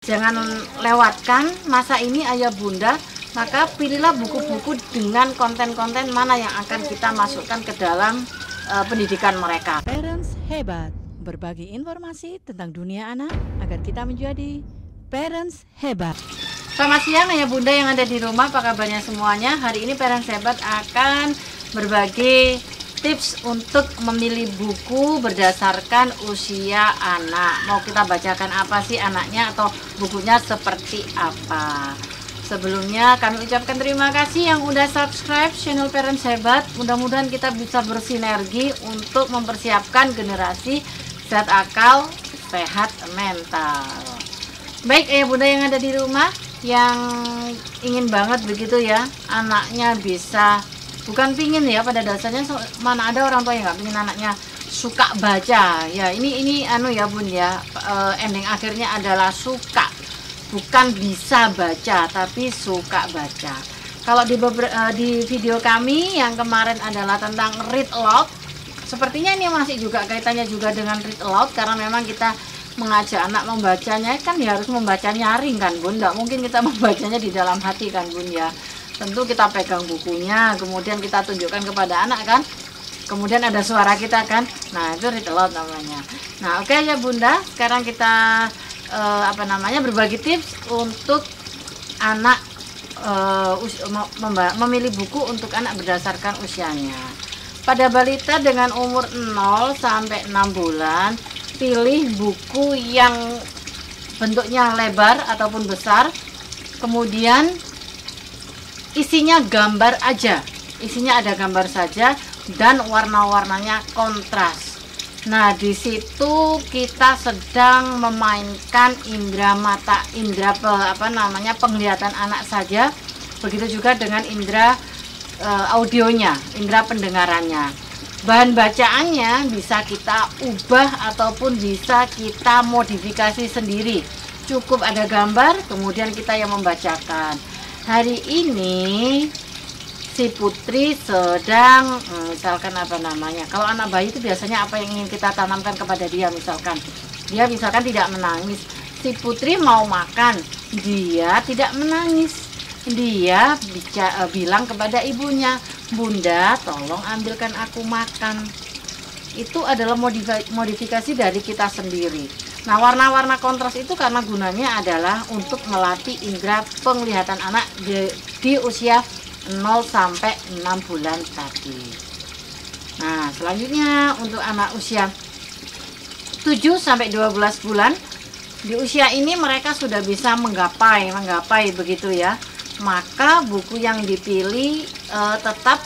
Jangan lewatkan masa ini ayah bunda, maka pilihlah buku-buku dengan konten-konten mana yang akan kita masukkan ke dalam pendidikan mereka. Parents Hebat, berbagi informasi tentang dunia anak agar kita menjadi parents hebat. Selamat siang ayah bunda yang ada di rumah, apa kabarnya semuanya? Hari ini Parents Hebat akan berbagi tips untuk memilih buku berdasarkan usia anak. Mau kita bacakan apa sih anaknya atau bukunya seperti apa? Sebelumnya kami ucapkan terima kasih yang udah subscribe channel Parents Hebat. Mudah-mudahan kita bisa bersinergi untuk mempersiapkan generasi sehat akal, sehat mental. Baik ayah bunda yang ada di rumah, yang ingin banget begitu ya anaknya bisa, bukan pingin ya, pada dasarnya mana ada orang tua yang nggak pingin anaknya suka baca ya. Ini anu ya bun ya, ending akhirnya adalah suka, bukan bisa baca tapi suka baca. Kalau di video kami yang kemarin adalah tentang read aloud, sepertinya ini masih juga kaitannya juga dengan read aloud, karena memang kita mengajak anak membacanya kan ya harus membaca nyaring kan bun, nggak mungkin kita membacanya di dalam hati kan bun ya. Tentu kita pegang bukunya, kemudian kita tunjukkan kepada anak kan, kemudian ada suara kita kan, nah itu read aloud namanya. Nah oke ya bunda, sekarang kita berbagi tips untuk anak memilih buku untuk anak berdasarkan usianya. Pada balita dengan umur 0 sampai 6 bulan, pilih buku yang bentuknya lebar ataupun besar, kemudian isinya gambar aja, isinya ada gambar saja dan warna-warnanya kontras. Nah di situ kita sedang memainkan indera mata, penglihatan anak saja. Begitu juga dengan indera audionya, indera pendengarannya. Bahan bacaannya bisa kita ubah ataupun bisa kita modifikasi sendiri. Cukup ada gambar, kemudian kita yang membacakan. Hari ini si Putri sedang misalkan kalau anak bayi itu biasanya apa yang ingin kita tanamkan kepada dia, misalkan dia tidak menangis, si Putri mau makan, dia tidak menangis, dia bilang kepada ibunya, bunda tolong ambilkan aku makan. Itu adalah modifikasi dari kita sendiri. Nah warna-warna kontras itu karena gunanya adalah untuk melatih indera penglihatan anak di usia 0 sampai 6 bulan tadi. Nah selanjutnya untuk anak usia 7 sampai 12 bulan, di usia ini mereka sudah bisa menggapai begitu ya. Maka buku yang dipilih tetap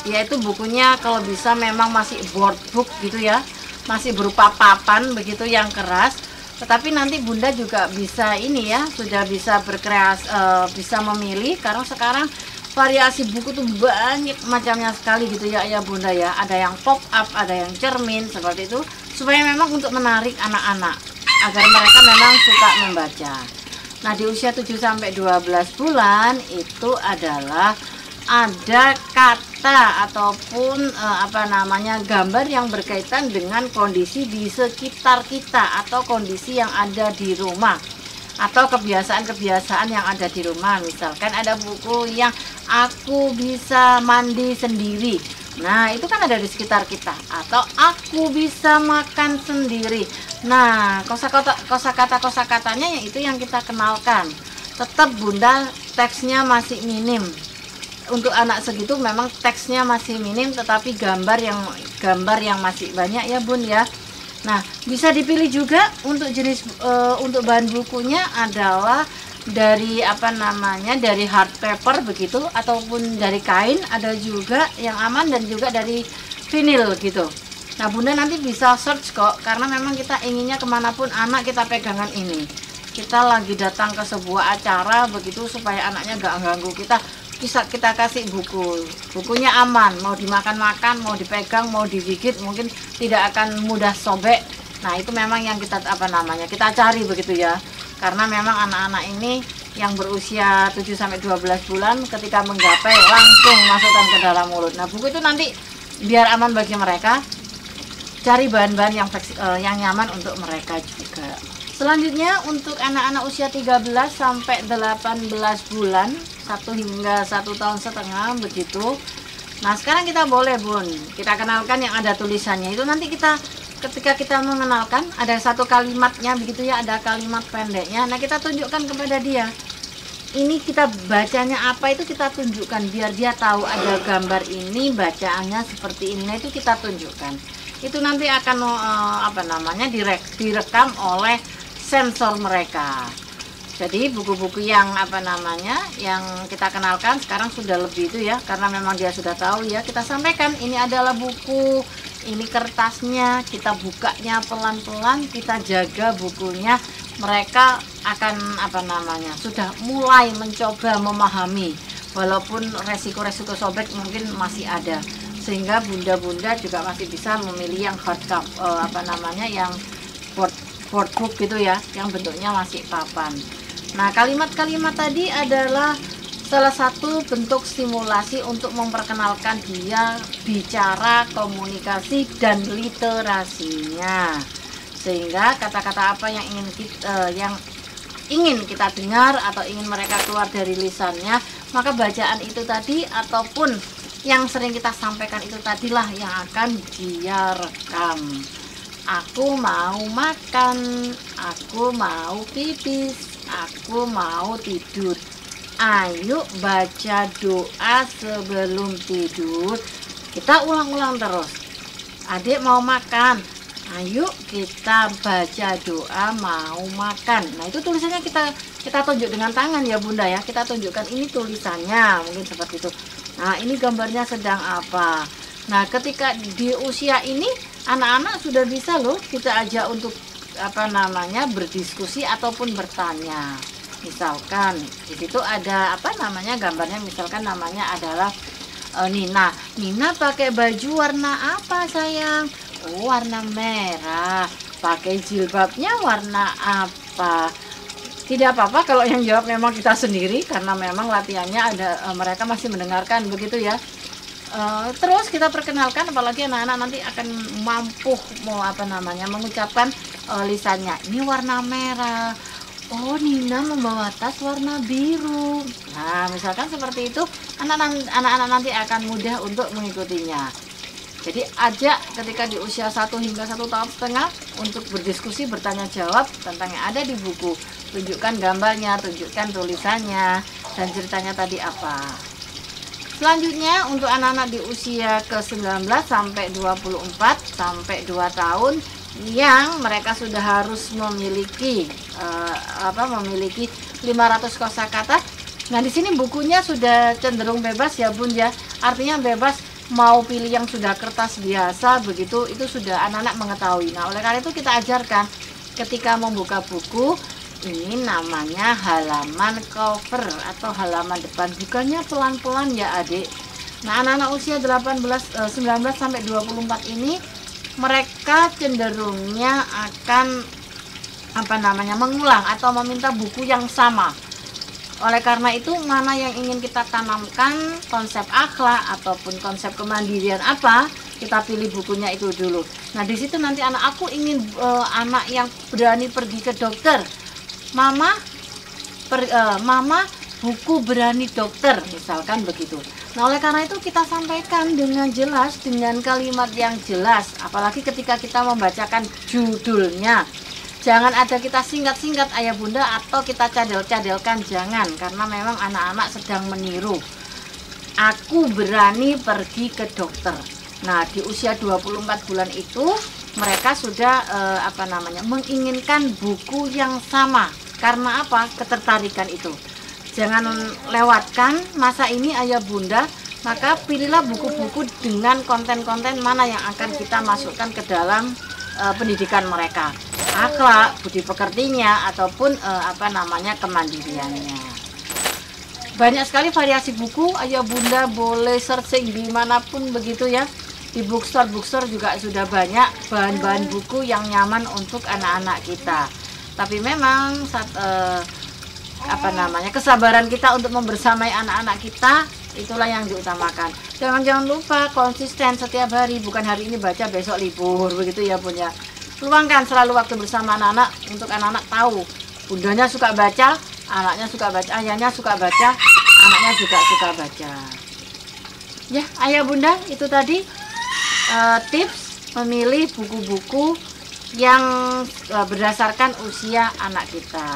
yaitu bukunya kalau bisa memang masih board book gitu ya, masih berupa papan begitu yang keras. Tetapi nanti bunda juga bisa ini ya, sudah bisa berkreasi, bisa memilih, karena sekarang variasi buku tuh banyak macamnya sekali gitu ya ayah bunda ya. Ada yang pop up, ada yang cermin seperti itu, supaya memang untuk menarik anak-anak agar mereka memang suka membaca. Nah di usia 7 sampai 12 bulan itu adalah ada kata ataupun gambar yang berkaitan dengan kondisi di sekitar kita atau kondisi yang ada di rumah atau kebiasaan-kebiasaan yang ada di rumah. Misalkan ada buku yang aku bisa mandi sendiri, nah itu kan ada di sekitar kita, atau aku bisa makan sendiri. Nah kosakatanya yang itu yang kita kenalkan. Tetap bunda teksnya masih minim. Untuk anak segitu memang teksnya masih minim, tetapi gambar yang masih banyak ya bun ya. Nah bisa dipilih juga untuk jenis untuk bahan bukunya adalah dari dari hard paper begitu, ataupun dari kain, ada juga yang aman dan juga dari vinil gitu. Nah bunda nanti bisa search kok, karena memang kita inginnya kemanapun anak kita pegangan ini. Kita lagi datang ke sebuah acara begitu supaya anaknya gak ganggu kita, bisa kita kasih bukunya aman, mau dimakan-makan, mau dipegang, mau digigit, mungkin tidak akan mudah sobek. Nah itu memang yang kita kita cari begitu ya, karena memang anak-anak ini yang berusia 7 sampai 12 bulan ketika menggapai langsung masukkan ke dalam mulut. Nah buku itu nanti biar aman bagi mereka, cari bahan-bahan yang nyaman untuk mereka juga. Selanjutnya untuk anak-anak usia 13 sampai 18 bulan, 1 hingga 1,5 tahun begitu. Nah, sekarang kita boleh Bun, kita kenalkan yang ada tulisannya. Itu nanti kita ketika kita mengenalkan ada satu kalimatnya begitu ya, ada kalimat pendeknya. Nah, kita tunjukkan kepada dia. Ini kita bacanya apa itu kita tunjukkan biar dia tahu ada gambar ini bacaannya seperti ini. Nah, itu kita tunjukkan. Itu nanti akan direkam oleh sensor mereka. Jadi buku-buku yang yang kita kenalkan sekarang sudah lebih itu ya, karena memang dia sudah tahu ya, kita sampaikan ini adalah buku, ini kertasnya, kita bukanya pelan-pelan, kita jaga bukunya. Mereka akan sudah mulai mencoba memahami, walaupun resiko-resiko sobek mungkin masih ada, sehingga bunda-bunda juga masih bisa memilih yang yang board book gitu ya, yang bentuknya masih papan. Nah, kalimat-kalimat tadi adalah salah satu bentuk stimulasi untuk memperkenalkan dia bicara, komunikasi, dan literasinya. Sehingga kata-kata apa yang ingin kita dengar atau ingin mereka keluar dari lisannya, maka bacaan itu tadi ataupun yang sering kita sampaikan itu tadilah yang akan dia rekam. Aku mau makan, aku mau pipis, aku mau tidur. Ayo baca doa sebelum tidur. Kita ulang-ulang terus. Adik mau makan, ayo kita baca doa mau makan. Nah, itu tulisannya kita tunjuk dengan tangan ya Bunda ya. Kita tunjukkan ini tulisannya, mungkin seperti itu. Nah, ini gambarnya sedang apa. Nah, ketika di usia ini anak-anak sudah bisa loh kita ajak untuk berdiskusi ataupun bertanya. Misalkan di situ ada gambarnya, misalkan namanya adalah Nina. Nina pakai baju warna apa sayang? Oh, warna merah. Pakai jilbabnya warna apa? Tidak apa-apa kalau yang jawab memang kita sendiri, karena memang latihannya ada mereka masih mendengarkan begitu ya. Terus kita perkenalkan, apalagi anak-anak nanti akan mampu mengucapkan lisannya. Ini warna merah. Oh, Nina membawa tas warna biru. Nah, misalkan seperti itu, anak-anak nanti akan mudah untuk mengikutinya. Jadi ajak ketika di usia 1 hingga 1,5 tahun untuk berdiskusi, bertanya jawab tentang yang ada di buku. Tunjukkan gambarnya, tunjukkan tulisannya, dan ceritanya tadi apa. Selanjutnya untuk anak-anak di usia ke-19 sampai 24 sampai 2 tahun yang mereka sudah harus memiliki 500 kosakata. Nah, di sini bukunya sudah cenderung bebas ya Bun ya. Artinya bebas, mau pilih yang sudah kertas biasa begitu, itu sudah anak-anak mengetahui. Nah, oleh karena itu kita ajarkan ketika membuka buku, ini namanya halaman cover atau halaman depan. Bukanya pelan-pelan ya adik. Nah, anak-anak usia 19 sampai 24 ini mereka cenderungnya akan mengulang atau meminta buku yang sama. Oleh karena itu, mana yang ingin kita tanamkan, konsep akhlak ataupun konsep kemandirian apa, kita pilih bukunya itu dulu. Nah, di situ nanti aku ingin anak yang berani pergi ke dokter. Mama buku berani dokter, misalkan begitu. Nah, oleh karena itu kita sampaikan dengan jelas, dengan kalimat yang jelas. Apalagi ketika kita membacakan judulnya. Jangan ada kita singkat-singkat ayah bunda atau kita cadel-cadelkan, jangan. Karena memang anak-anak sedang meniru. Aku berani pergi ke dokter. Nah, di usia 24 bulan itu mereka sudah menginginkan buku yang sama. Karena apa? Ketertarikan itu. Jangan lewatkan masa ini ayah bunda, maka pilihlah buku-buku dengan konten-konten mana yang akan kita masukkan ke dalam pendidikan mereka. Akhlak, budi pekertinya ataupun kemandiriannya. Banyak sekali variasi buku, ayah bunda boleh searching dimanapun begitu ya. Di bookstore juga sudah banyak bahan-bahan buku yang nyaman untuk anak-anak kita. Tapi memang kesabaran kita untuk membersamai anak-anak kita itulah yang diutamakan. Jangan lupa konsisten setiap hari, bukan hari ini baca besok libur begitu ya bun ya. luangkan selalu waktu bersama anak-anak untuk anak-anak tahu bundanya suka baca, anaknya suka baca, ayahnya suka baca, anaknya juga suka baca. Ya, ayah bunda, itu tadi tips memilih buku-buku yang berdasarkan usia anak kita.